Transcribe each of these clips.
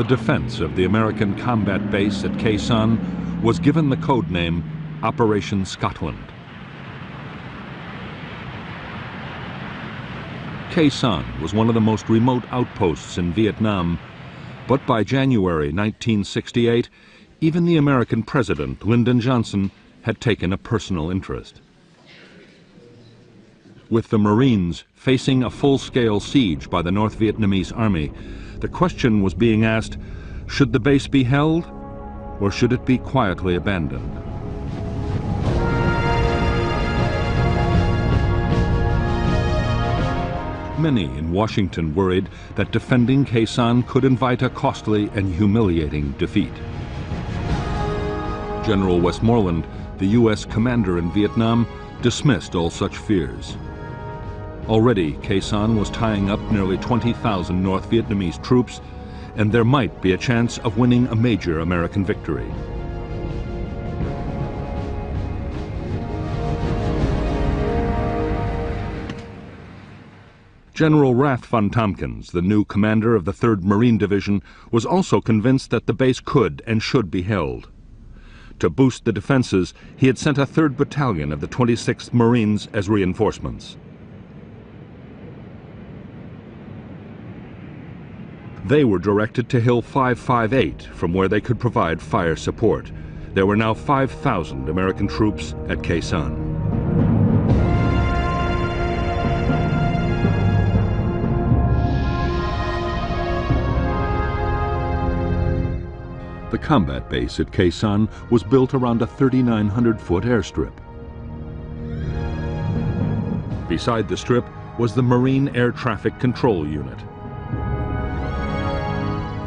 the defense of the American combat base at Khe Sanh was given the code name Operation Scotland. Khe Sanh was one of the most remote outposts in Vietnam, but by January 1968, even the American president, Lyndon Johnson, had taken a personal interest. With the Marines facing a full-scale siege by the North Vietnamese army, the question was being asked, should the base be held, or should it be quietly abandoned? Many in Washington worried that defending Khe Sanh could invite a costly and humiliating defeat. General Westmoreland, the U.S. commander in Vietnam, dismissed all such fears. Already, Khe Sanh was tying up nearly 20,000 North Vietnamese troops, and there might be a chance of winning a major American victory. General Rath von Tompkins, the new commander of the 3rd Marine Division, was also convinced that the base could and should be held. To boost the defenses, he had sent a 3rd Battalion of the 26th Marines as reinforcements. They were directed to Hill 558, from where they could provide fire support. There were now 5,000 American troops at Khe Sanh. The combat base at Khe Sanh was built around a 3,900-foot airstrip. Beside the strip was the Marine Air Traffic Control Unit.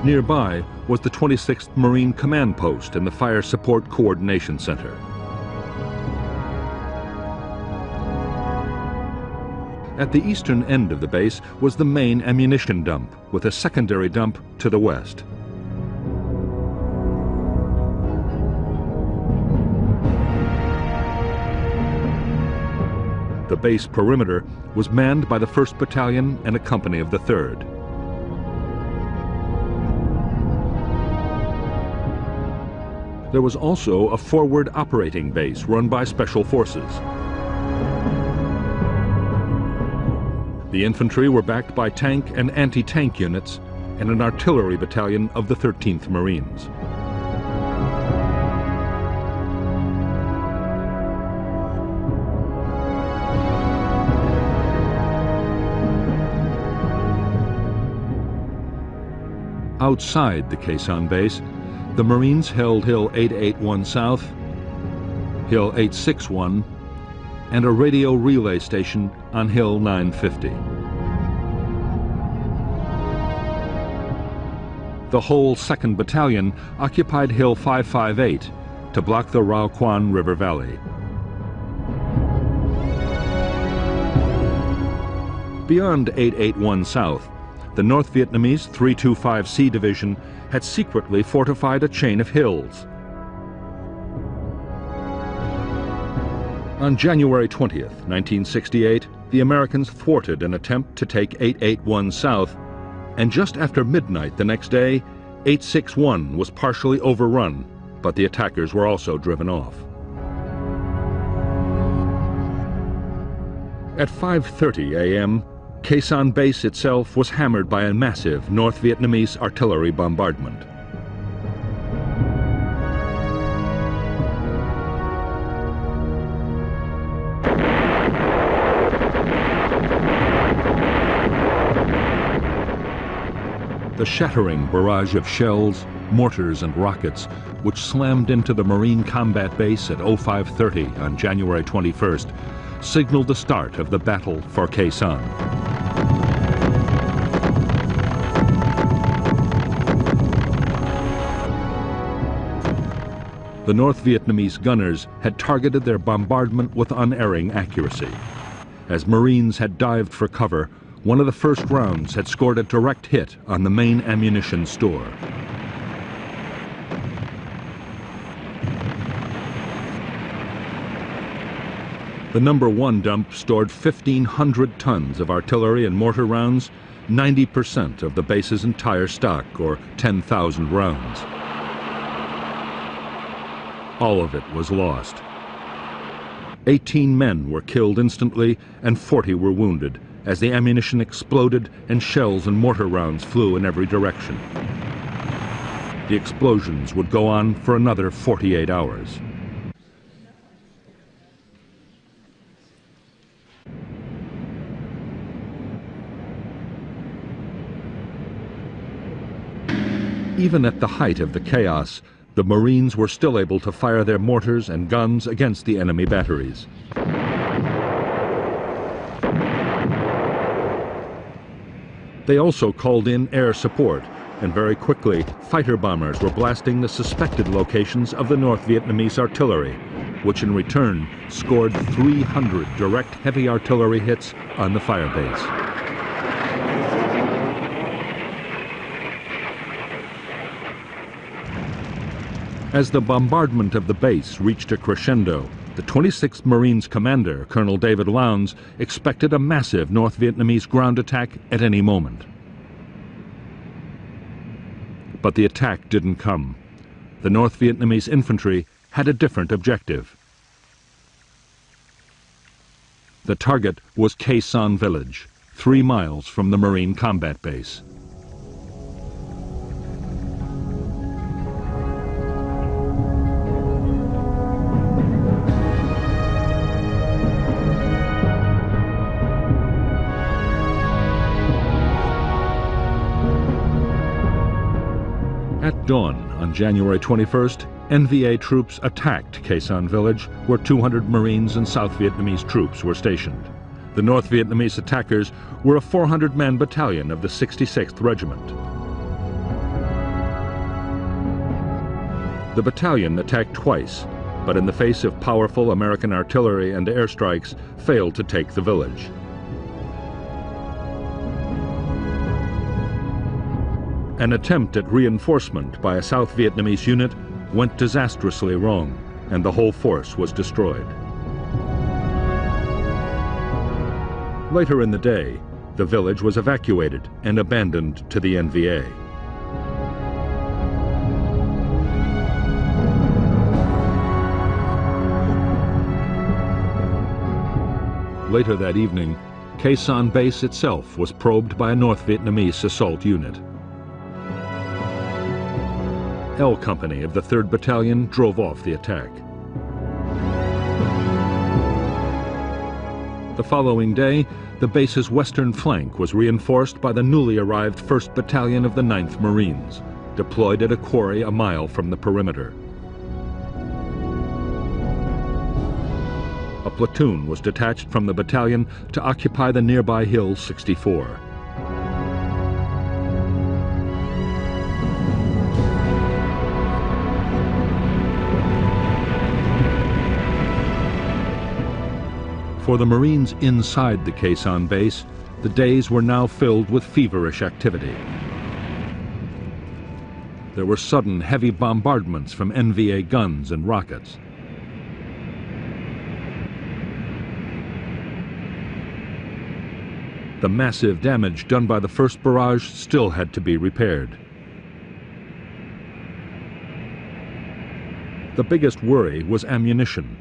Nearby was the 26th Marine Command Post and the Fire Support Coordination Center. At the eastern end of the base was the main ammunition dump, with a secondary dump to the west. The base perimeter was manned by the 1st Battalion and a company of the 3rd. There was also a forward operating base run by Special Forces. The infantry were backed by tank and anti-tank units and an artillery battalion of the 13th Marines. Outside the Khe Sanh base, the Marines held Hill 881 South, Hill 861, and a radio relay station on Hill 950. The whole 2nd Battalion occupied Hill 558 to block the Rao Quan River Valley. Beyond 881 South, the North Vietnamese 325C Division had secretly fortified a chain of hills. On January 20th, 1968, the Americans thwarted an attempt to take 881 South, and just after midnight the next day, 861 was partially overrun, but the attackers were also driven off. At 5:30 a.m., Khe Sanh base itself was hammered by a massive North Vietnamese artillery bombardment. The shattering barrage of shells, mortars and rockets, which slammed into the Marine combat base at 0530 on January 21st, signaled the start of the battle for Khe Sanh. The North Vietnamese gunners had targeted their bombardment with unerring accuracy. As Marines had dived for cover, one of the first rounds had scored a direct hit on the main ammunition store. The No. 1 dump stored 1,500 tons of artillery and mortar rounds 90% of the base's entire stock, or 10,000 rounds. All of it was lost. 18 men were killed instantly and 40 were wounded as the ammunition exploded and shells and mortar rounds flew in every direction. The explosions would go on for another 48 hours. Even at the height of the chaos, the Marines were still able to fire their mortars and guns against the enemy batteries. They also called in air support, and very quickly, fighter bombers were blasting the suspected locations of the North Vietnamese artillery, which in return scored 300 direct heavy artillery hits on the firebase. As the bombardment of the base reached a crescendo, the 26th Marines commander, Colonel David Lowndes, expected a massive North Vietnamese ground attack at any moment. But the attack didn't come. The North Vietnamese infantry had a different objective. The target was Khe Sanh village, 3 miles from the Marine combat base. At dawn on January 21st, NVA troops attacked Khe Sanh village, where 200 Marines and South Vietnamese troops were stationed. The North Vietnamese attackers were a 400-man battalion of the 66th Regiment. The battalion attacked twice, but in the face of powerful American artillery and airstrikes, failed to take the village. An attempt at reinforcement by a South Vietnamese unit went disastrously wrong, and the whole force was destroyed. Later in the day, the village was evacuated and abandoned to the NVA. Later that evening, Khe Sanh base itself was probed by a North Vietnamese assault unit. L Company of the 3rd Battalion drove off the attack. The following day, the base's western flank was reinforced by the newly arrived 1st Battalion of the 9th Marines, deployed at a quarry a mile from the perimeter. A platoon was detached from the battalion to occupy the nearby hill 64. For the Marines inside the Khe Sanh base, the days were now filled with feverish activity. There were sudden heavy bombardments from NVA guns and rockets. The massive damage done by the first barrage still had to be repaired. The biggest worry was ammunition.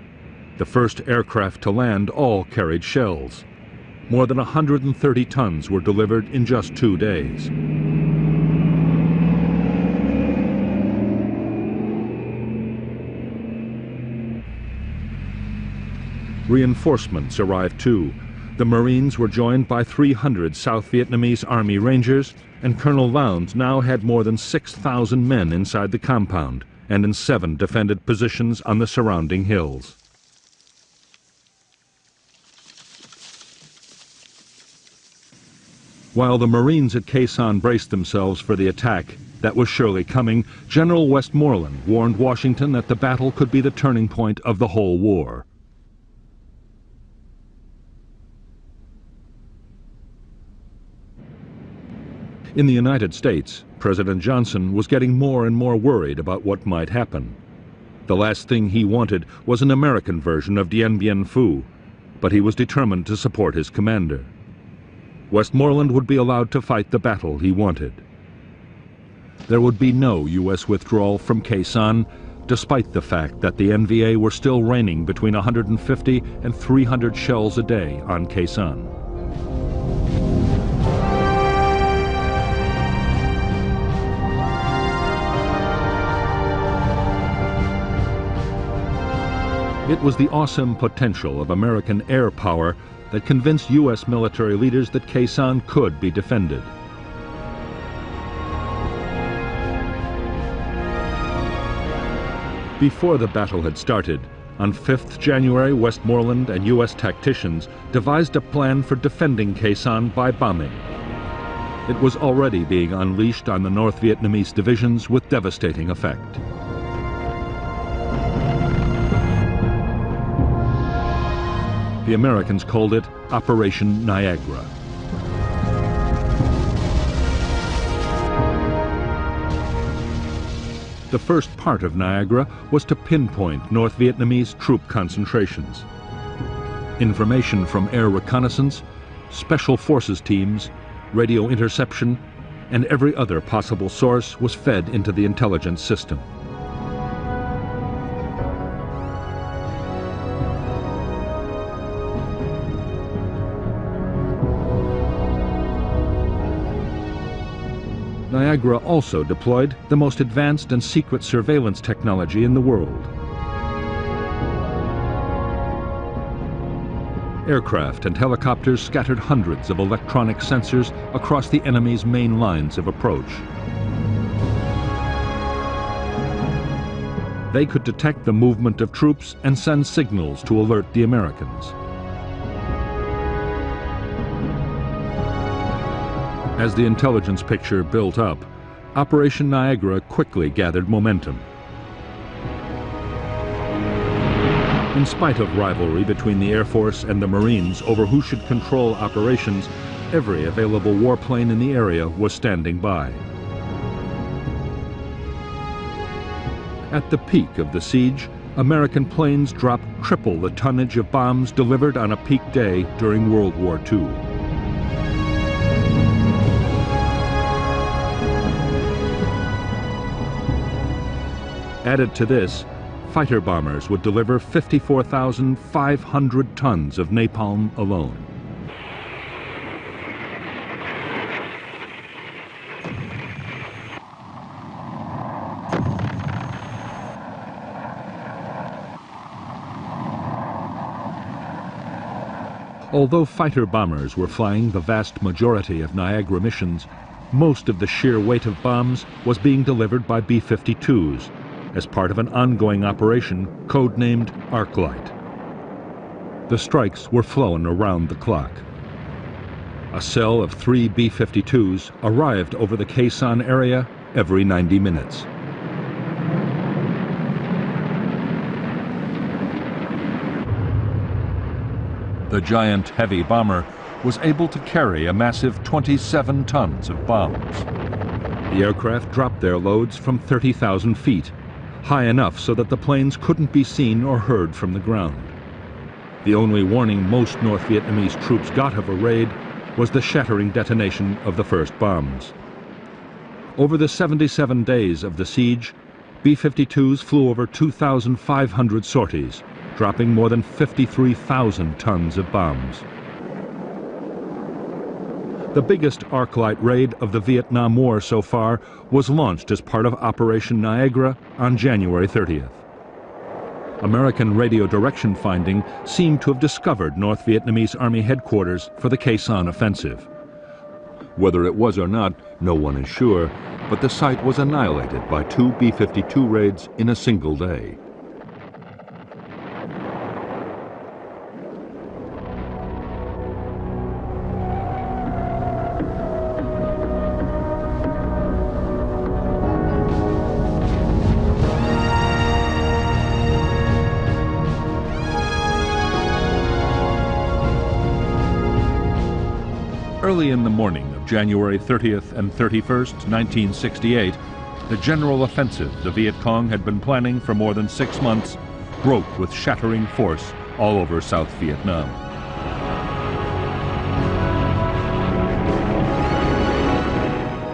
The first aircraft to land all carried shells. More than 130 tons were delivered in just 2 days. Reinforcements arrived too. The Marines were joined by 300 South Vietnamese Army Rangers, and Colonel Lowndes now had more than 6,000 men inside the compound and in 7 defended positions on the surrounding hills. While the Marines at Khe Sanh braced themselves for the attack that was surely coming, General Westmoreland warned Washington that the battle could be the turning point of the whole war. In the United States, President Johnson was getting more and more worried about what might happen. The last thing he wanted was an American version of Dien Bien Phu, but he was determined to support his commander. Westmoreland would be allowed to fight the battle he wanted. There would be no U.S. withdrawal from Khe Sanh, despite the fact that the NVA were still raining between 150 and 300 shells a day on Khe Sanh. It was the awesome potential of American air power that convinced U.S. military leaders that Khe Sanh could be defended. Before the battle had started, on 5th January, Westmoreland and U.S. tacticians devised a plan for defending Khe Sanh by bombing. It was already being unleashed on the North Vietnamese divisions with devastating effect. The Americans called it Operation Niagara. The first part of Niagara was to pinpoint North Vietnamese troop concentrations. Information from air reconnaissance, special forces teams, radio interception, and every other possible source was fed into the intelligence system. Niagara also deployed the most advanced and secret surveillance technology in the world. Aircraft and helicopters scattered hundreds of electronic sensors across the enemy's main lines of approach. They could detect the movement of troops and send signals to alert the Americans. As the intelligence picture built up, Operation Niagara quickly gathered momentum. In spite of rivalry between the Air Force and the Marines over who should control operations, every available warplane in the area was standing by. At the peak of the siege, American planes dropped triple the tonnage of bombs delivered on a peak day during World War II. Added to this, fighter bombers would deliver 54,500 tons of napalm alone. Although fighter bombers were flying the vast majority of Niagara missions, most of the sheer weight of bombs was being delivered by B-52s, as part of an ongoing operation codenamed Arclight. The strikes were flown around the clock. A cell of 3 B-52s arrived over the Khe Sanh area every 90 minutes. The giant heavy bomber was able to carry a massive 27 tons of bombs. The aircraft dropped their loads from 30,000 feet, high enough so that the planes couldn't be seen or heard from the ground. The only warning most North Vietnamese troops got of a raid was the shattering detonation of the first bombs. Over the 77 days of the siege, B-52s flew over 2,500 sorties, dropping more than 53,000 tons of bombs. The biggest Arclight raid of the Vietnam War so far was launched as part of Operation Niagara on January 30th. American radio direction finding seemed to have discovered North Vietnamese Army headquarters for the Khe Sanh offensive. Whether it was or not, no one is sure, but the site was annihilated by 2 B-52 raids in a single day. Early in the morning of January 30th and 31st, 1968, the general offensive the Viet Cong had been planning for more than 6 months broke with shattering force all over South Vietnam.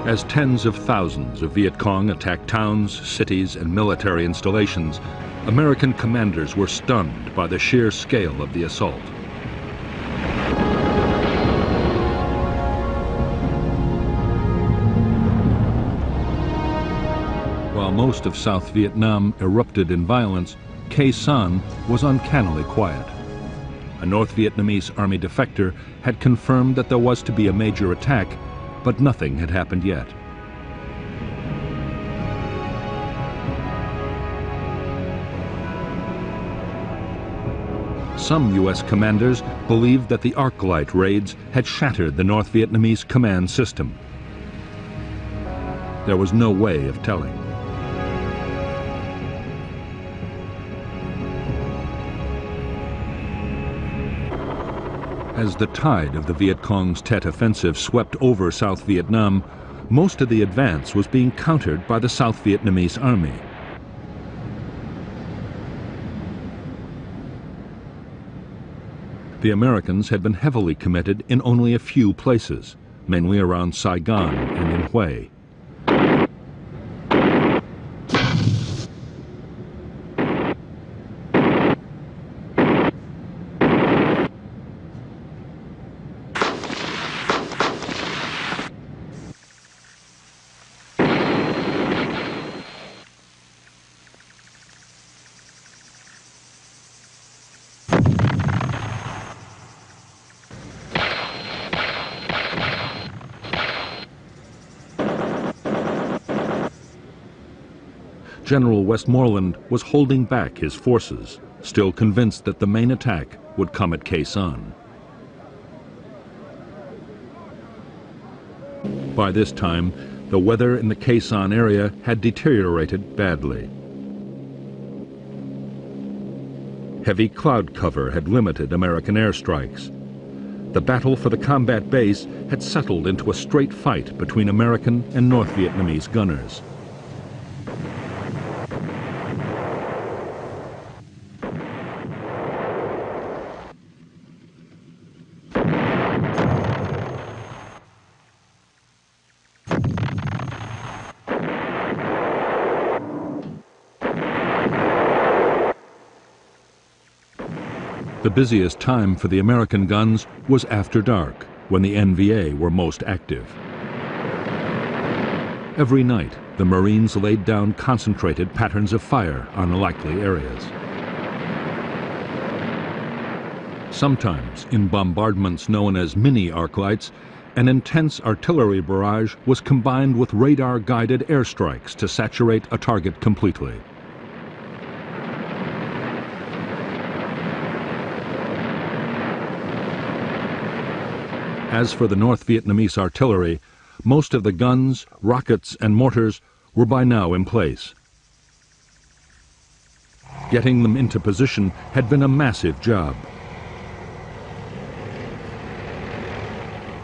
As tens of thousands of Viet Cong attacked towns, cities, and military installations, American commanders were stunned by the sheer scale of the assault. While most of South Vietnam erupted in violence, Khe Sanh was uncannily quiet. A North Vietnamese army defector had confirmed that there was to be a major attack, but nothing had happened yet. Some U.S. commanders believed that the arc-light raids had shattered the North Vietnamese command system. There was no way of telling. As the tide of the Viet Cong's Tet Offensive swept over South Vietnam, most of the advance was being countered by the South Vietnamese army. The Americans had been heavily committed in only a few places, mainly around Saigon and in Hue. General Westmoreland was holding back his forces, still convinced that the main attack would come at Khe Sanh. By this time, the weather in the Khe Sanh area had deteriorated badly. Heavy cloud cover had limited American airstrikes. The battle for the combat base had settled into a straight fight between American and North Vietnamese gunners. The busiest time for the American guns was after dark, when the NVA were most active. Every night, the Marines laid down concentrated patterns of fire on likely areas. Sometimes, in bombardments known as mini-arclights, an intense artillery barrage was combined with radar-guided airstrikes to saturate a target completely. As for the North Vietnamese artillery, most of the guns, rockets, and mortars were by now in place. Getting them into position had been a massive job.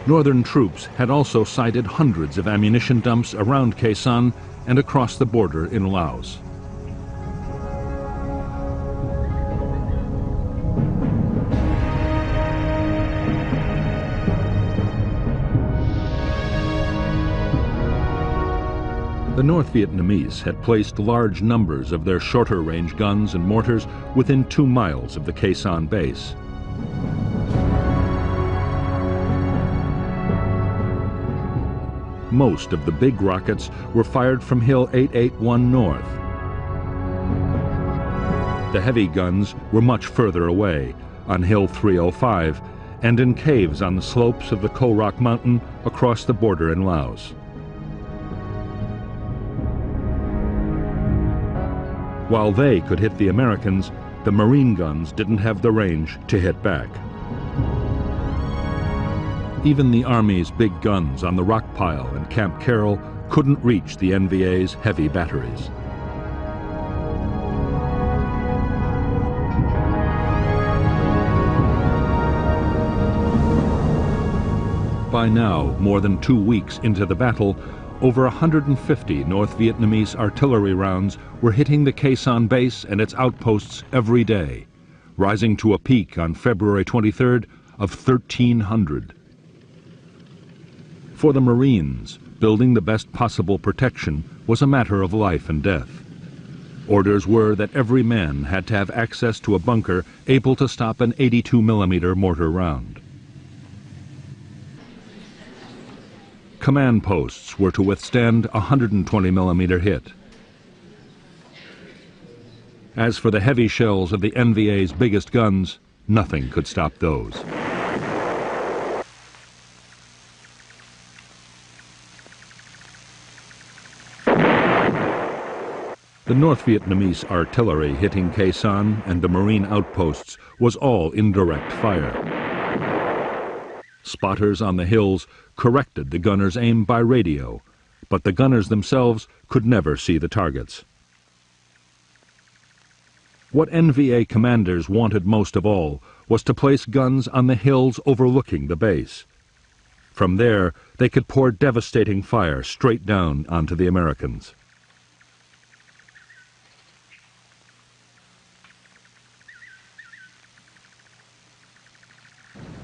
Northern troops had also sighted hundreds of ammunition dumps around Khe Sanh and across the border in Laos. The North Vietnamese had placed large numbers of their shorter-range guns and mortars within 2 miles of the Khe Sanh base. Most of the big rockets were fired from Hill 881 North. The heavy guns were much further away, on Hill 305, and in caves on the slopes of the Ko Rock Mountain across the border in Laos. While they could hit the Americans, the Marine guns didn't have the range to hit back. Even the Army's big guns on the Rock Pile and Camp Carroll couldn't reach the NVA's heavy batteries. By now, more than 2 weeks into the battle, over 150 North Vietnamese artillery rounds were hitting the Khe Sanh base and its outposts every day, rising to a peak on February 23rd of 1,300. For the Marines, Building the best possible protection was a matter of life and death. Orders were that every man had to have access to a bunker able to stop an 82mm mortar round. Command posts were to withstand a 120mm hit. As for the heavy shells of the NVA's biggest guns, nothing could stop those. The North Vietnamese artillery hitting Khe Sanh and the Marine outposts was all indirect fire. Spotters on the hills corrected the gunners' aim by radio, but the gunners themselves could never see the targets. What NVA commanders wanted most of all was to place guns on the hills overlooking the base. From there, they could pour devastating fire straight down onto the Americans.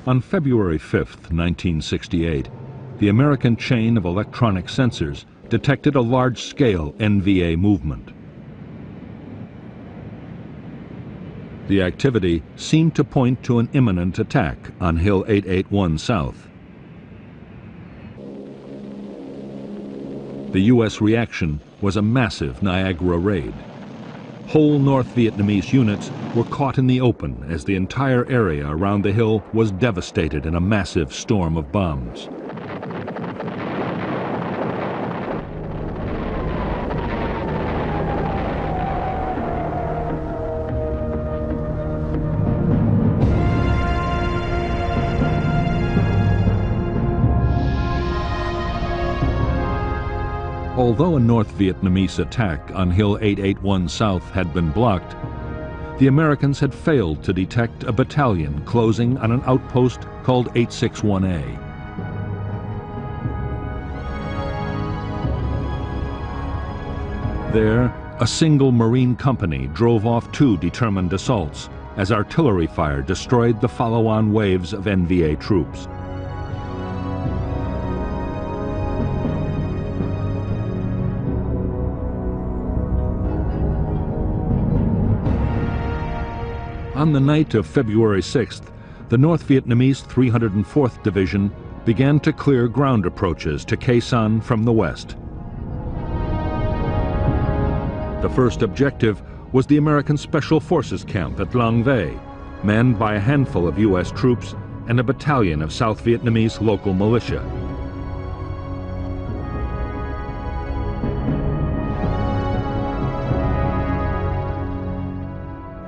On February 5, 1968, the American chain of electronic sensors detected a large-scale NVA movement. The activity seemed to point to an imminent attack on Hill 881 South. The U.S. reaction was a massive Niagara raid. Whole North Vietnamese units were caught in the open as the entire area around the hill was devastated in a massive storm of bombs. Although a North Vietnamese attack on Hill 881 South had been blocked, the Americans had failed to detect a battalion closing on an outpost called 861A. There, a single Marine company drove off two determined assaults as artillery fire destroyed the follow-on waves of NVA troops. On the night of February 6th, the North Vietnamese 304th Division began to clear ground approaches to Khe Sanh from the west. The first objective was the American Special Forces camp at Long Vây, manned by a handful of U.S. troops and a battalion of South Vietnamese local militia.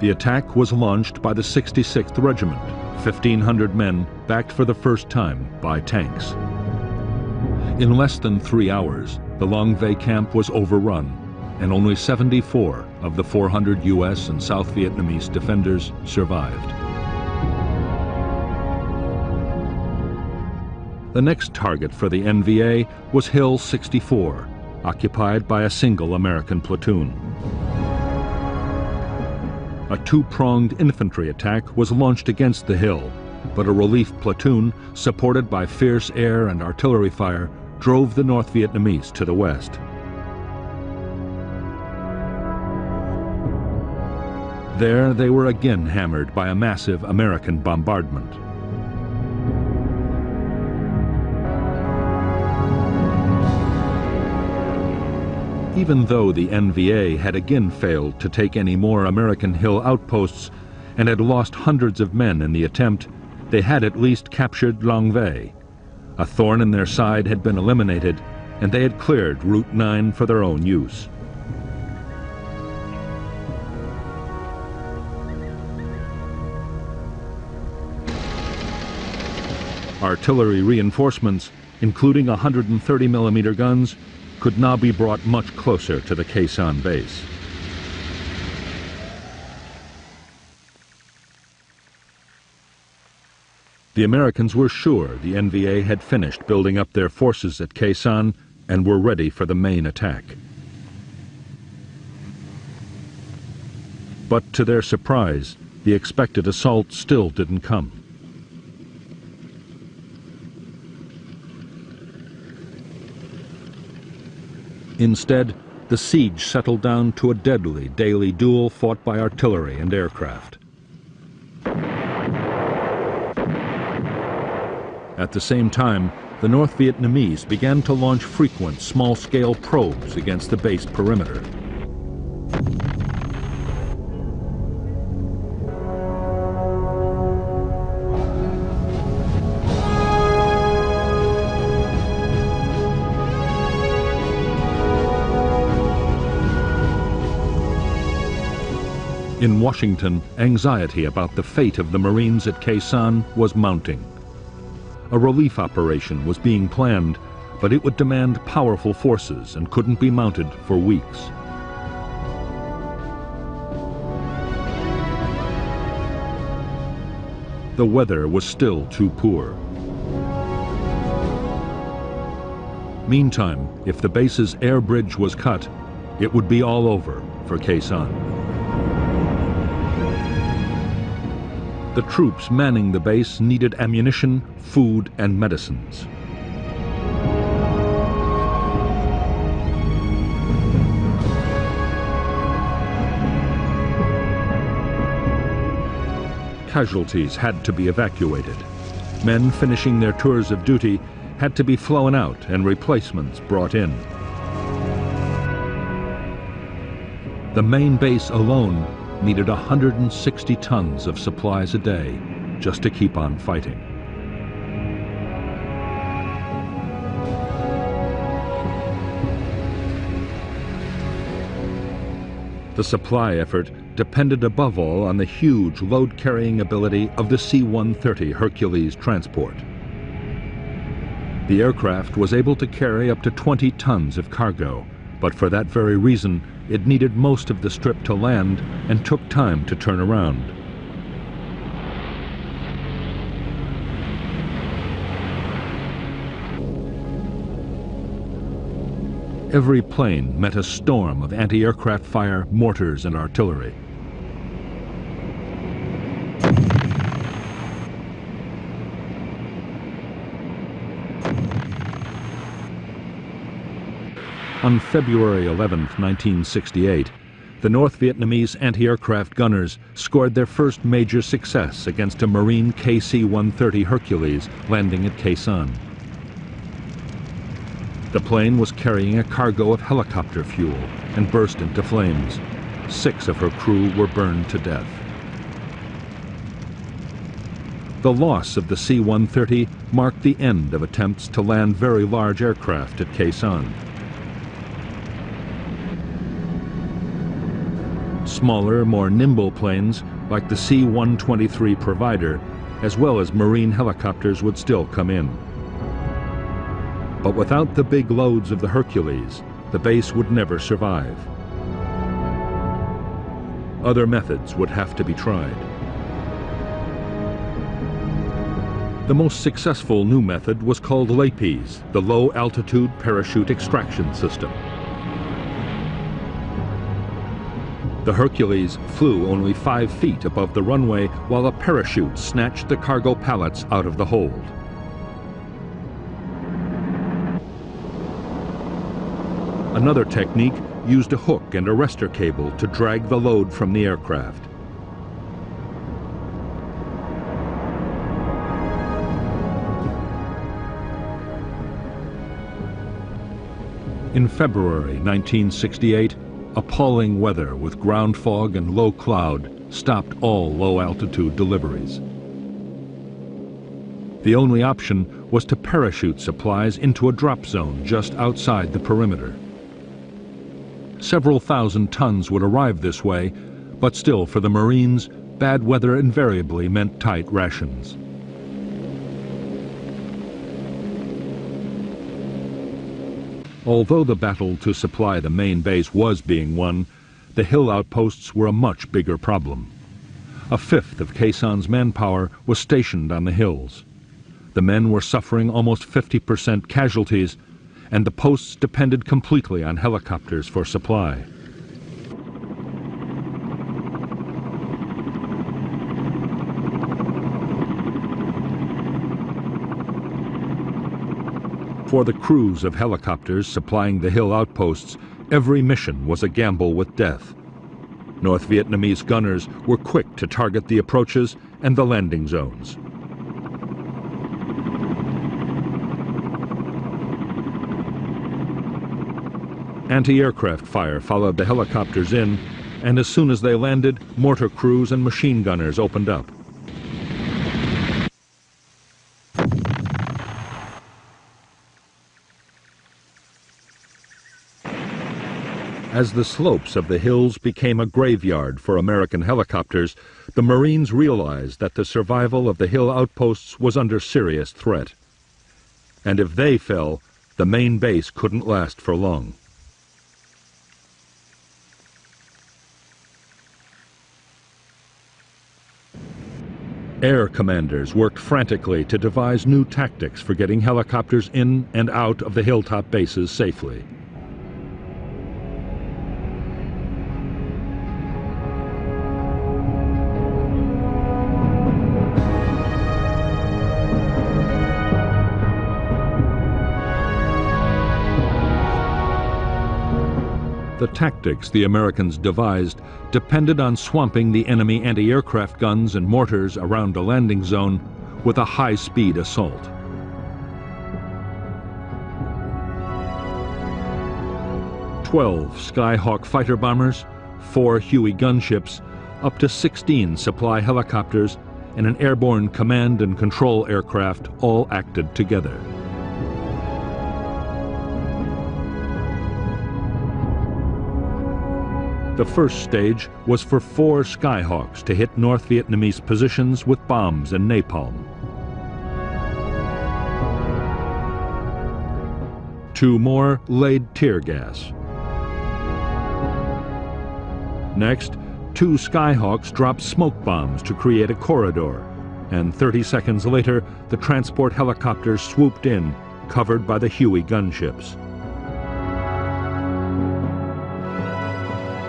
The attack was launched by the 66th Regiment, 1,500 men backed for the first time by tanks. In less than 3 hours, the Long Vây camp was overrun, and only 74 of the 400 U.S. and South Vietnamese defenders survived. The next target for the NVA was Hill 64, occupied by a single American platoon. A two-pronged infantry attack was launched against the hill, but a relief platoon, supported by fierce air and artillery fire, drove the North Vietnamese to the west. There they were again hammered by a massive American bombardment. Even though the NVA had again failed to take any more American hill outposts and had lost hundreds of men in the attempt, they had at least captured Long Vây. A thorn in their side had been eliminated, and they had cleared Route 9 for their own use. Artillery reinforcements, including 130mm guns, could now be brought much closer to the Khe Sanh base. The Americans were sure the NVA had finished building up their forces at Khe Sanh and were ready for the main attack. But to their surprise, the expected assault still didn't come. Instead, the siege settled down to a deadly daily duel fought by artillery and aircraft. At the same time, the North Vietnamese began to launch frequent small-scale probes against the base perimeter. In Washington, anxiety about the fate of the Marines at Khe Sanh was mounting. A relief operation was being planned, but it would demand powerful forces and couldn't be mounted for weeks. The weather was still too poor. Meantime, if the base's air bridge was cut, it would be all over for Khe Sanh. The troops manning the base needed ammunition, food, and medicines. Casualties had to be evacuated. Men finishing their tours of duty had to be flown out and replacements brought in. The main base alone needed 160 tons of supplies a day just to keep on fighting. The supply effort depended above all on the huge load-carrying ability of the C-130 Hercules transport. The aircraft was able to carry up to 20 tons of cargo, but for that very reason, it needed most of the strip to land and took time to turn around. Every plane met a storm of anti-aircraft fire, mortars, and artillery. On February 11, 1968, the North Vietnamese anti-aircraft gunners scored their first major success against a Marine KC-130 Hercules landing at Khe Sanh. The plane was carrying a cargo of helicopter fuel and burst into flames. 6 of her crew were burned to death. The loss of the C-130 marked the end of attempts to land very large aircraft at Khe Sanh. Smaller, more nimble planes like the C-123 Provider, as well as Marine helicopters, would still come in. But without the big loads of the Hercules, the base would never survive. Other methods would have to be tried. The most successful new method was called LAPES, the Low-Altitude Parachute Extraction System. The Hercules flew only 5 feet above the runway while a parachute snatched the cargo pallets out of the hold. Another technique used a hook and arrestor cable to drag the load from the aircraft. In February 1968, appalling weather with ground fog and low cloud stopped all low-altitude deliveries. The only option was to parachute supplies into a drop zone just outside the perimeter. Several thousand tons would arrive this way, but still for the Marines, bad weather invariably meant tight rations. Although the battle to supply the main base was being won, the hill outposts were a much bigger problem. A fifth of Khe Sanh's manpower was stationed on the hills. The men were suffering almost 50% casualties, and the posts depended completely on helicopters for supply. For the crews of helicopters supplying the hill outposts, every mission was a gamble with death. North Vietnamese gunners were quick to target the approaches and the landing zones. Anti-aircraft fire followed the helicopters in, and as soon as they landed, mortar crews and machine gunners opened up. As the slopes of the hills became a graveyard for American helicopters, the Marines realized that the survival of the hill outposts was under serious threat. And if they fell, the main base couldn't last for long. Air commanders worked frantically to devise new tactics for getting helicopters in and out of the hilltop bases safely. The tactics the Americans devised depended on swamping the enemy anti-aircraft guns and mortars around a landing zone with a high-speed assault. "12 Skyhawk fighter bombers, 4 Huey gunships, up to 16 supply helicopters, and an airborne command and control aircraft all acted together. The first stage was for 4 Skyhawks to hit North Vietnamese positions with bombs and napalm. 2 more laid tear gas. Next, 2 Skyhawks dropped smoke bombs to create a corridor, and 30 seconds later, the transport helicopters swooped in, covered by the Huey gunships.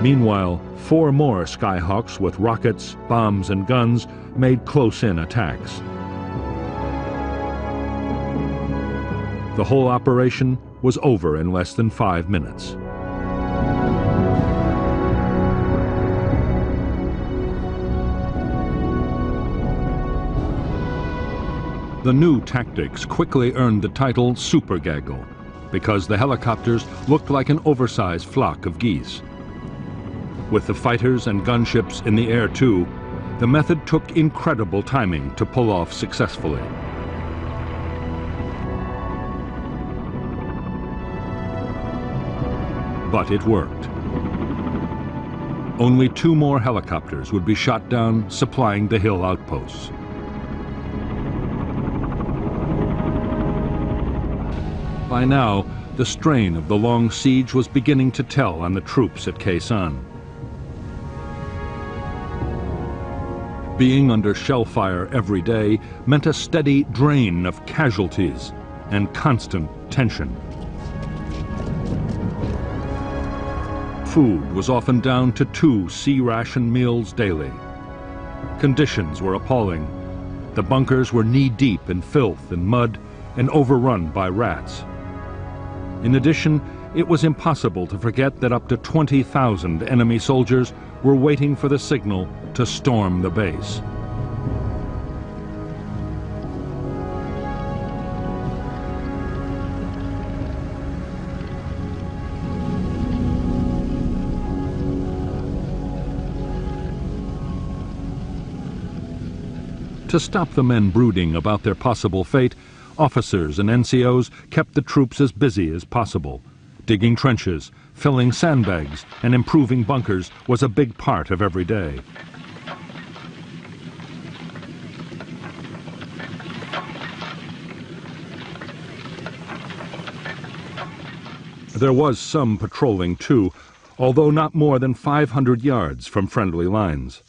Meanwhile, 4 more Skyhawks with rockets, bombs, and guns made close-in attacks. The whole operation was over in less than 5 minutes. The new tactics quickly earned the title Super Gaggle, because the helicopters looked like an oversized flock of geese. With the fighters and gunships in the air too, the method took incredible timing to pull off successfully. But it worked. Only 2 more helicopters would be shot down, supplying the hill outposts. By now, the strain of the long siege was beginning to tell on the troops at Khe Sanh. Being under shell fire every day meant a steady drain of casualties and constant tension. Food was often down to 2 C-ration meals daily. Conditions were appalling. The bunkers were knee-deep in filth and mud and overrun by rats. In addition, it was impossible to forget that up to 20,000 enemy soldiers were waiting for the signal to storm the base. To stop the men brooding about their possible fate, officers and NCOs kept the troops as busy as possible. Digging trenches, filling sandbags, and improving bunkers was a big part of every day. There was some patrolling too, although not more than 500 yards from friendly lines.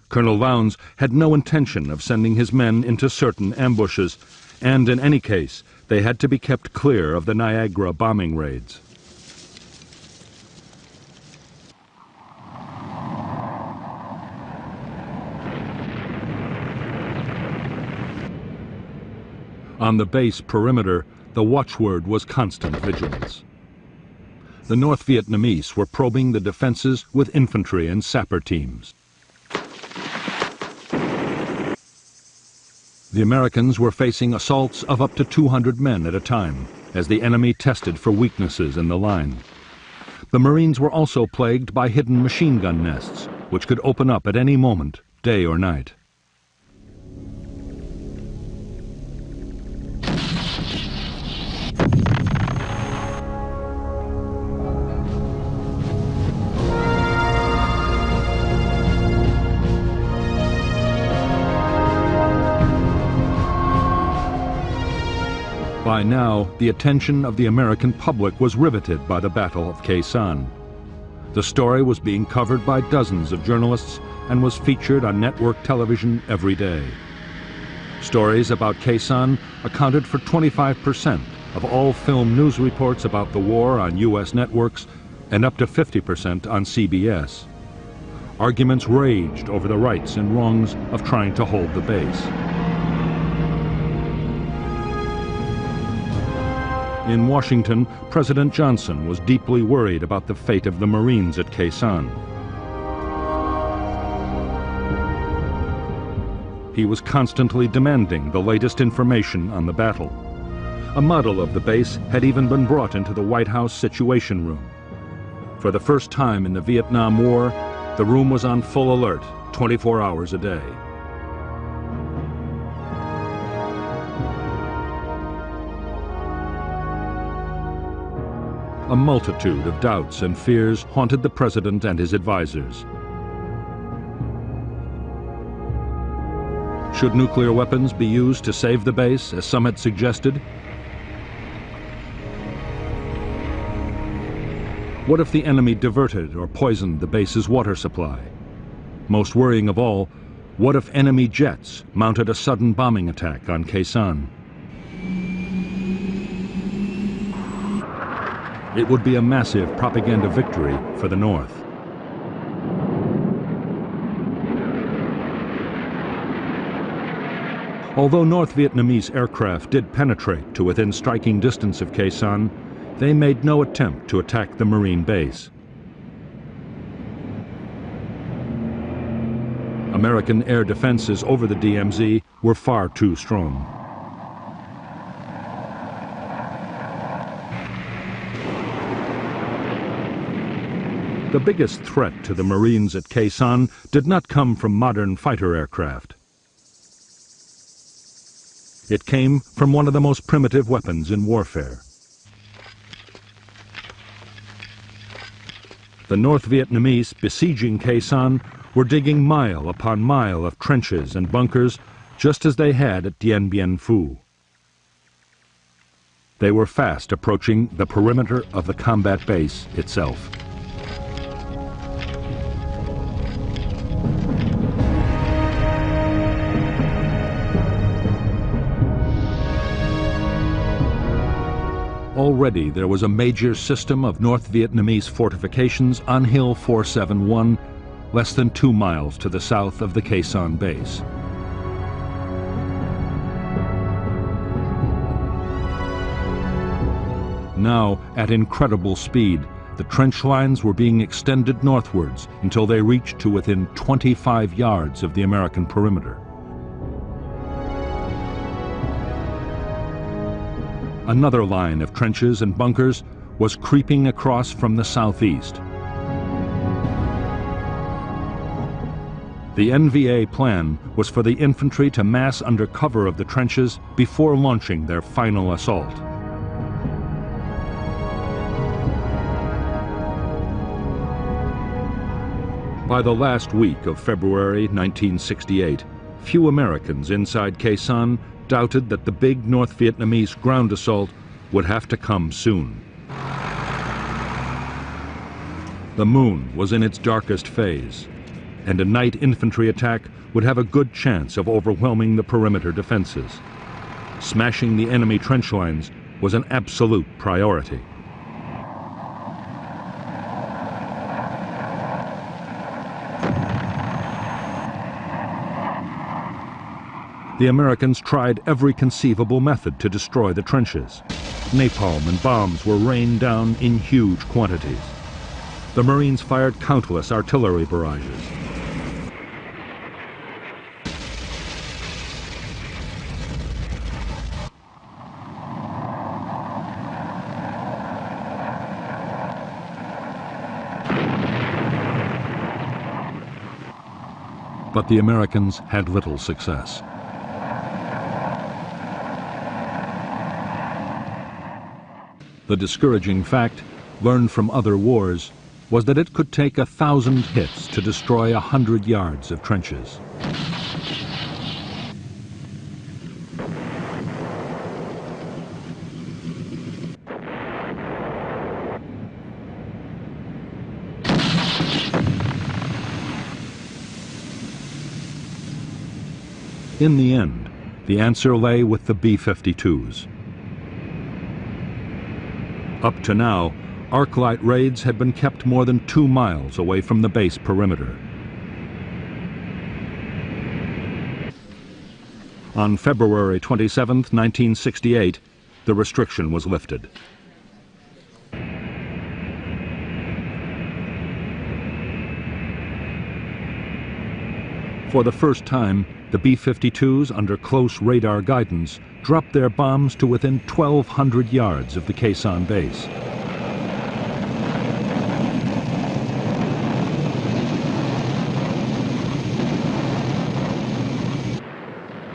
Colonel Lowndes had no intention of sending his men into certain ambushes, and in any case, they had to be kept clear of the Niagara bombing raids. On the base perimeter, the watchword was constant vigilance. The North Vietnamese were probing the defenses with infantry and sapper teams. The Americans were facing assaults of up to 200 men at a time, as the enemy tested for weaknesses in the line. The Marines were also plagued by hidden machine gun nests, which could open up at any moment, day or night. By now, the attention of the American public was riveted by the Battle of Khe Sanh. The story was being covered by dozens of journalists and was featured on network television every day. Stories about Khe Sanh accounted for 25% of all film news reports about the war on U.S. networks and up to 50% on CBS. Arguments raged over the rights and wrongs of trying to hold the base. In Washington, President Johnson was deeply worried about the fate of the Marines at Khe Sanh. He was constantly demanding the latest information on the battle. A model of the base had even been brought into the White House Situation Room. For the first time in the Vietnam War, the room was on full alert, 24 hours a day. A multitude of doubts and fears haunted the president and his advisors. Should nuclear weapons be used to save the base, as some had suggested? What if the enemy diverted or poisoned the base's water supply? Most worrying of all, what if enemy jets mounted a sudden bombing attack on Khe Sanh? It would be a massive propaganda victory for the North. Although North Vietnamese aircraft did penetrate to within striking distance of Khe Sanh, they made no attempt to attack the Marine base. American air defenses over the DMZ were far too strong. The biggest threat to the Marines at Khe Sanh did not come from modern fighter aircraft. It came from one of the most primitive weapons in warfare. The North Vietnamese besieging Khe Sanh were digging mile upon mile of trenches and bunkers, just as they had at Dien Bien Phu. They were fast approaching the perimeter of the combat base itself. Already there was a major system of North Vietnamese fortifications on Hill 471, less than 2 miles to the south of the Khe Sanh base. Now, at incredible speed, the trench lines were being extended northwards until they reached to within 25 yards of the American perimeter. Another line of trenches and bunkers was creeping across from the southeast. The NVA plan was for the infantry to mass under cover of the trenches before launching their final assault. By the last week of February 1968, few Americans inside Khe Sanh doubted that the big North Vietnamese ground assault would have to come soon. The moon was in its darkest phase, and a night infantry attack would have a good chance of overwhelming the perimeter defenses. Smashing the enemy trench lines was an absolute priority. The Americans tried every conceivable method to destroy the trenches. napalm and bombs were rained down in huge quantities. The Marines fired countless artillery barrages. But the Americans had little success. The discouraging fact, learned from other wars, was that it could take 1,000 hits to destroy 100 yards of trenches. In the end, the answer lay with the B-52s. Up to now, arc-light raids had been kept more than 2 miles away from the base perimeter. On February 27, 1968, the restriction was lifted. For the first time, the B-52s, under close radar guidance, dropped their bombs to within 1,200 yards of the Khe Sanh base.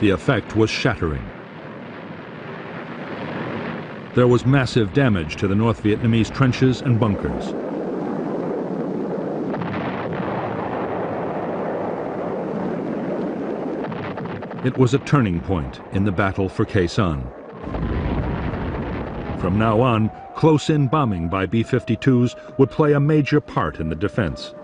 The effect was shattering. There was massive damage to the North Vietnamese trenches and bunkers. It was a turning point in the battle for Khe Sanh. From now on, close-in bombing by B-52s would play a major part in the defense.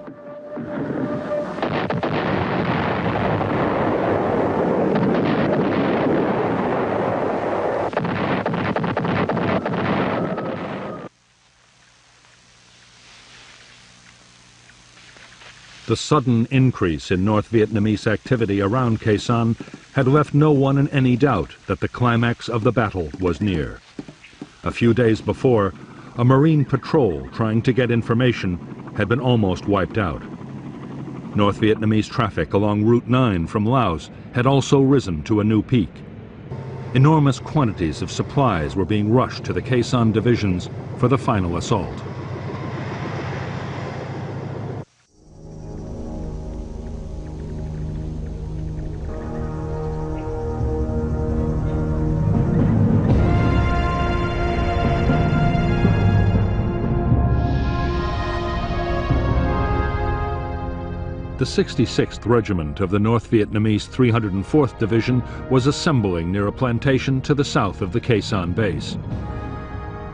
The sudden increase in North Vietnamese activity around Khe Sanh had left no one in any doubt that the climax of the battle was near. A few days before, a Marine patrol trying to get information had been almost wiped out. North Vietnamese traffic along Route 9 from Laos had also risen to a new peak. Enormous quantities of supplies were being rushed to the Khe Sanh divisions for the final assault. The 66th Regiment of the North Vietnamese 304th Division was assembling near a plantation to the south of the Khe Sanh base.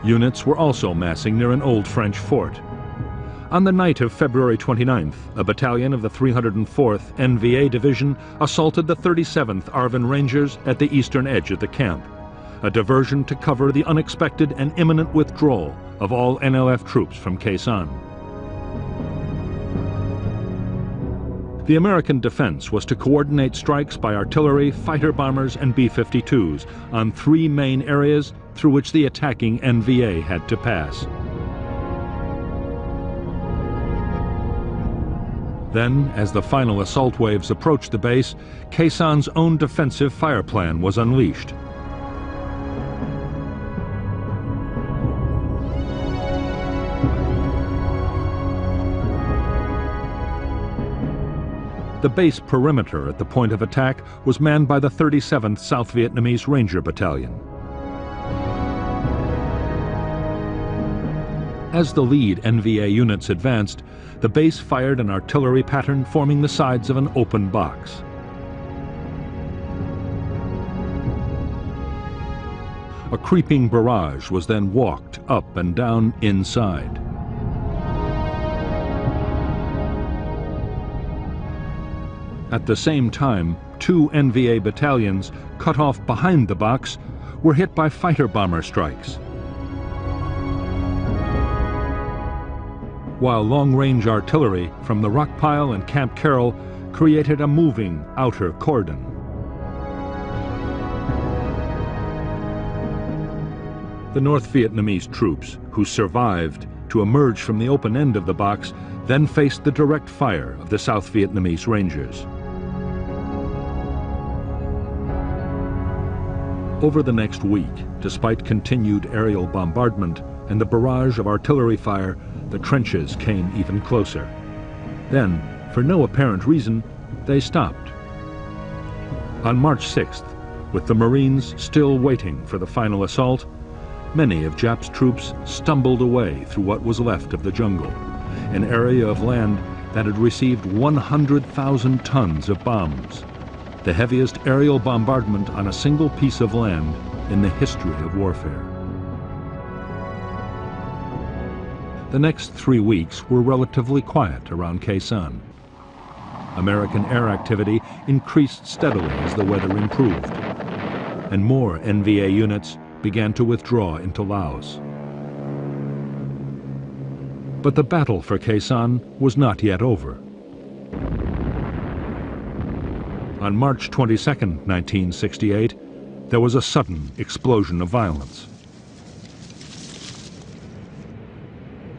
Units were also massing near an old French fort. On the night of February 29th, a battalion of the 304th NVA Division assaulted the 37th Arvin Rangers at the eastern edge of the camp, a diversion to cover the unexpected and imminent withdrawal of all NLF troops from Khe Sanh. The American defense was to coordinate strikes by artillery, fighter bombers, and B-52s on 3 main areas through which the attacking NVA had to pass. Then, as the final assault waves approached the base, Khe Sanh's own defensive fire plan was unleashed. The base perimeter at the point of attack was manned by the 37th South Vietnamese Ranger Battalion. As the lead NVA units advanced, the base fired an artillery pattern forming the sides of an open box. A creeping barrage was then walked up and down inside. At the same time, 2 NVA battalions, cut off behind the box, were hit by fighter bomber strikes. While long-range artillery from the Rockpile and Camp Carroll created a moving outer cordon. The North Vietnamese troops, who survived to emerge from the open end of the box, then faced the direct fire of the South Vietnamese Rangers. Over the next week, despite continued aerial bombardment and the barrage of artillery fire, the trenches came even closer. Then, for no apparent reason, they stopped. On March 6th, with the Marines still waiting for the final assault, many of Jap's troops stumbled away through what was left of the jungle, an area of land that had received 100,000 tons of bombs, the heaviest aerial bombardment on a single piece of land in the history of warfare. The next 3 weeks were relatively quiet around Khe Sanh. American air activity increased steadily as the weather improved, and more NVA units began to withdraw into Laos. But the battle for Khe Sanh was not yet over. On March 22, 1968, there was a sudden explosion of violence.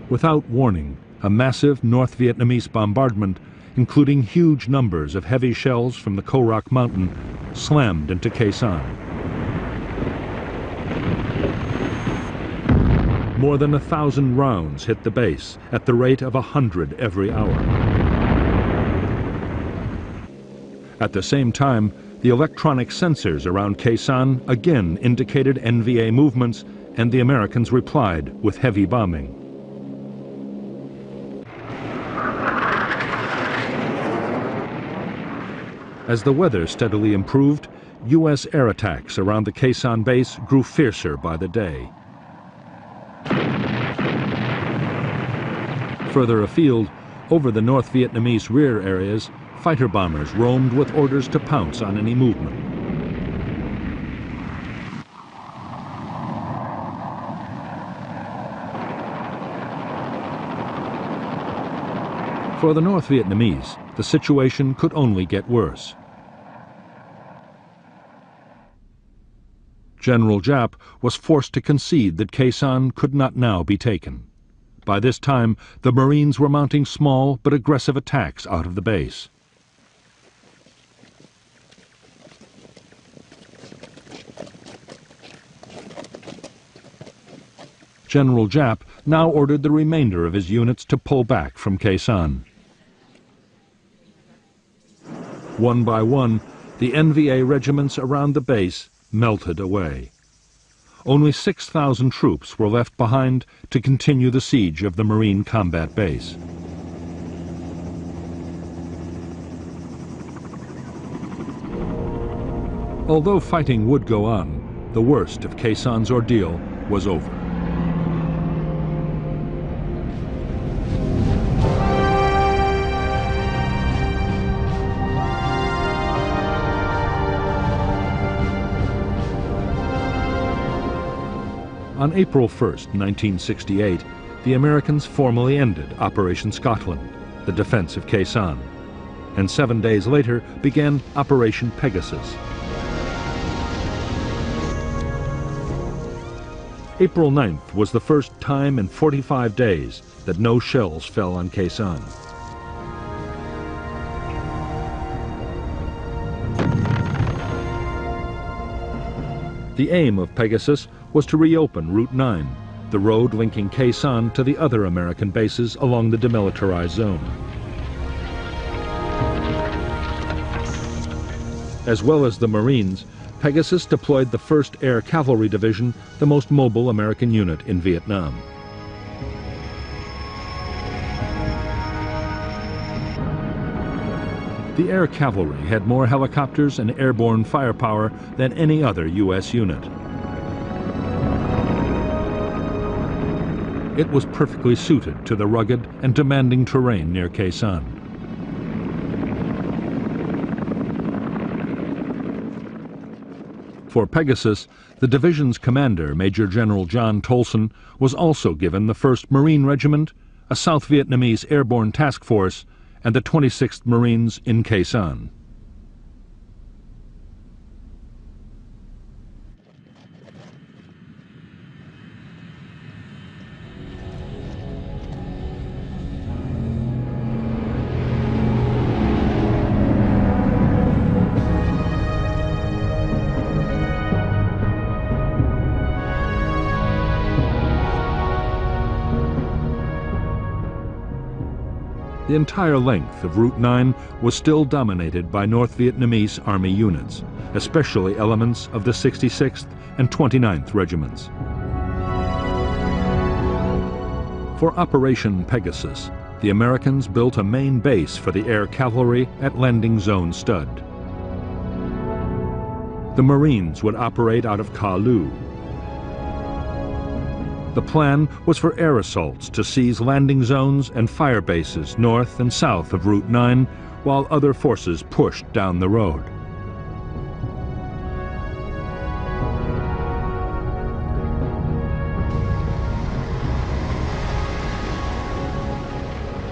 Without warning, a massive North Vietnamese bombardment, including huge numbers of heavy shells from the Ko Rock Mountain, slammed into Khe Sanh. More than 1,000 rounds hit the base at the rate of 100 every hour. At the same time, the electronic sensors around Khe Sanh again indicated NVA movements, and the Americans replied with heavy bombing. As the weather steadily improved, U.S. air attacks around the Khe Sanh base grew fiercer by the day. Further afield, over the North Vietnamese rear areas, fighter bombers roamed with orders to pounce on any movement. For the North Vietnamese, the situation could only get worse. General Giap was forced to concede that Khe Sanh could not now be taken. By this time, the Marines were mounting small but aggressive attacks out of the base. General Giap now ordered the remainder of his units to pull back from Khe Sanh. One by one, the NVA regiments around the base melted away. Only 6,000 troops were left behind to continue the siege of the Marine combat base. Although fighting would go on, the worst of Khe Sanh's ordeal was over. On April 1, 1968, the Americans formally ended Operation Scotland, the defense of Khe Sanh, and 7 days later began Operation Pegasus. April 9th was the first time in 45 days that no shells fell on Khe Sanh. The aim of Pegasus was to reopen Route 9, the road linking Khe Sanh to the other American bases along the demilitarized zone. As well as the Marines, Pegasus deployed the 1st Air Cavalry Division, the most mobile American unit in Vietnam. The Air Cavalry had more helicopters and airborne firepower than any other U.S. unit. It was perfectly suited to the rugged and demanding terrain near Khe Sanh. For Pegasus, the division's commander, Major General John Tolson, was also given the 1st Marine Regiment, a South Vietnamese airborne task force, and the 26th Marines in Khe Sanh. The entire length of Route 9 was still dominated by North Vietnamese Army units, especially elements of the 66th and 29th Regiments. For Operation Pegasus, the Americans built a main base for the air cavalry at Landing Zone Stud. The Marines would operate out of Ka Lu. The plan was for air assaults to seize landing zones and fire bases north and south of Route 9, while other forces pushed down the road.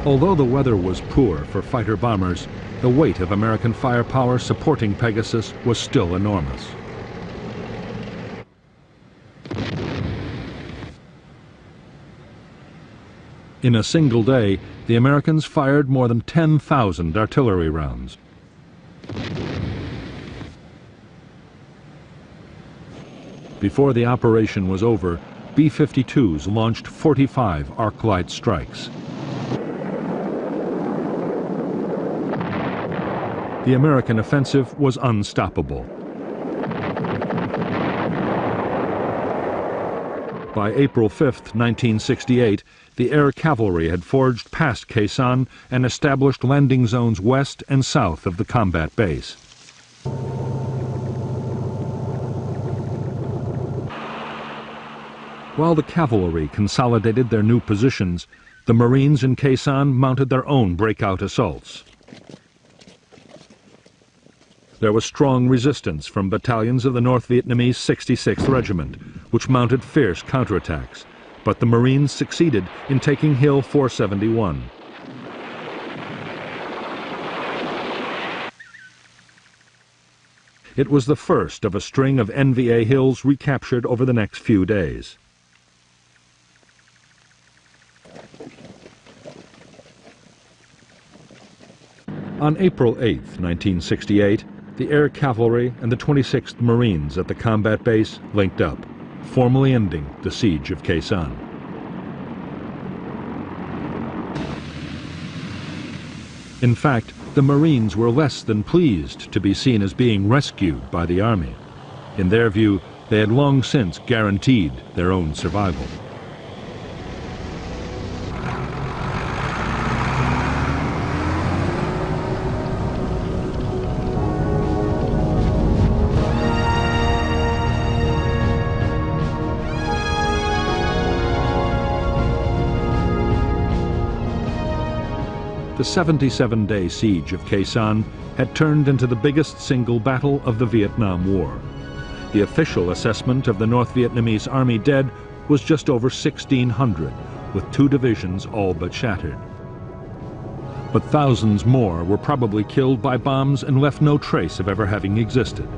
Although the weather was poor for fighter-bombers, the weight of American firepower supporting Pegasus was still enormous. In a single day, the Americans fired more than 10,000 artillery rounds. Before the operation was over, B-52s launched 45 arc-light strikes. The American offensive was unstoppable. By April 5, 1968, the air cavalry had forged past Khe Sanh and established landing zones west and south of the combat base. While the cavalry consolidated their new positions, the Marines in Khe Sanh mounted their own breakout assaults. There was strong resistance from battalions of the North Vietnamese 66th Regiment, which mounted fierce counterattacks, but the Marines succeeded in taking Hill 471. It was the first of a string of NVA hills recaptured over the next few days. On April 8, 1968, the air cavalry and the 26th Marines at the combat base linked up, formally ending the siege of Khe Sanh. In fact, the Marines were less than pleased to be seen as being rescued by the Army. In their view, they had long since guaranteed their own survival. The 77-day siege of Khe Sanh had turned into the biggest single battle of the Vietnam War. The official assessment of the North Vietnamese Army dead was just over 1,600, with 2 divisions all but shattered. But thousands more were probably killed by bombs and left no trace of ever having existed.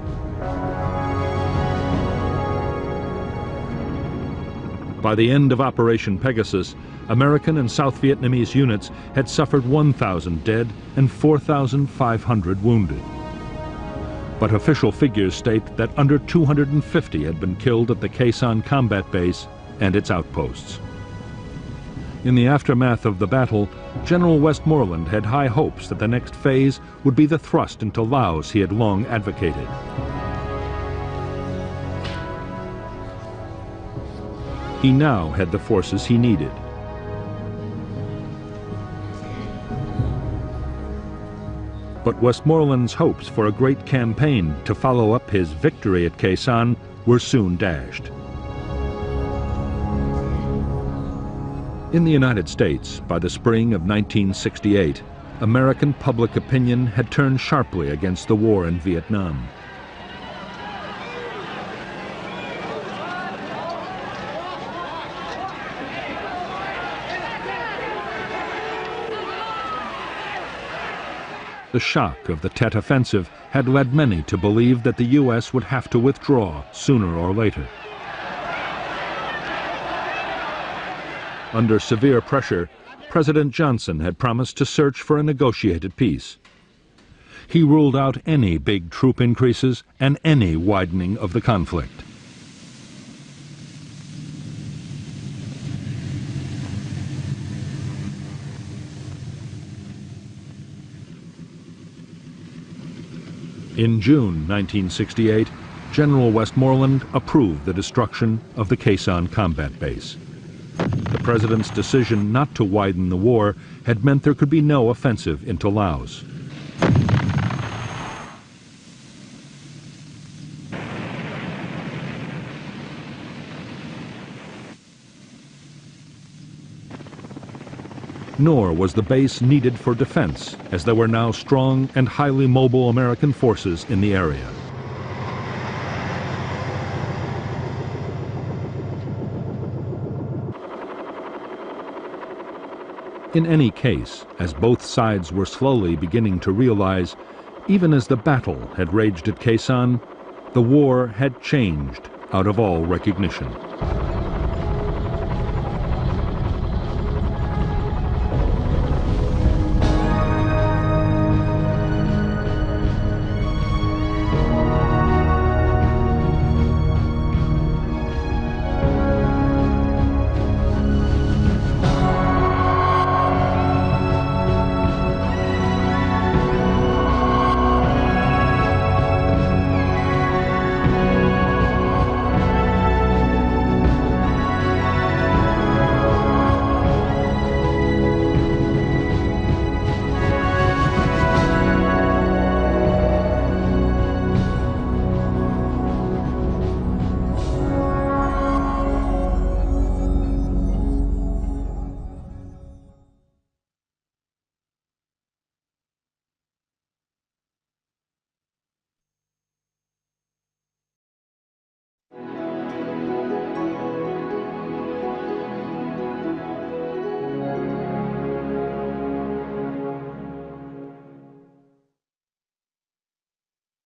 By the end of Operation Pegasus, American and South Vietnamese units had suffered 1,000 dead and 4,500 wounded. But official figures state that under 250 had been killed at the Khe Sanh combat base and its outposts. In the aftermath of the battle, General Westmoreland had high hopes that the next phase would be the thrust into Laos he had long advocated. He now had the forces he needed. But Westmoreland's hopes for a great campaign to follow up his victory at Khe Sanh were soon dashed. In the United States, by the spring of 1968, American public opinion had turned sharply against the war in Vietnam. The shock of the Tet Offensive had led many to believe that the U.S. would have to withdraw sooner or later. Under severe pressure, President Johnson had promised to search for a negotiated peace. He ruled out any big troop increases and any widening of the conflict. In June 1968, General Westmoreland approved the destruction of the Khe Sanh combat base. The president's decision not to widen the war had meant there could be no offensive into Laos. Nor was the base needed for defense, as there were now strong and highly mobile American forces in the area. In any case, as both sides were slowly beginning to realize, even as the battle had raged at Khe Sanh, the war had changed out of all recognition.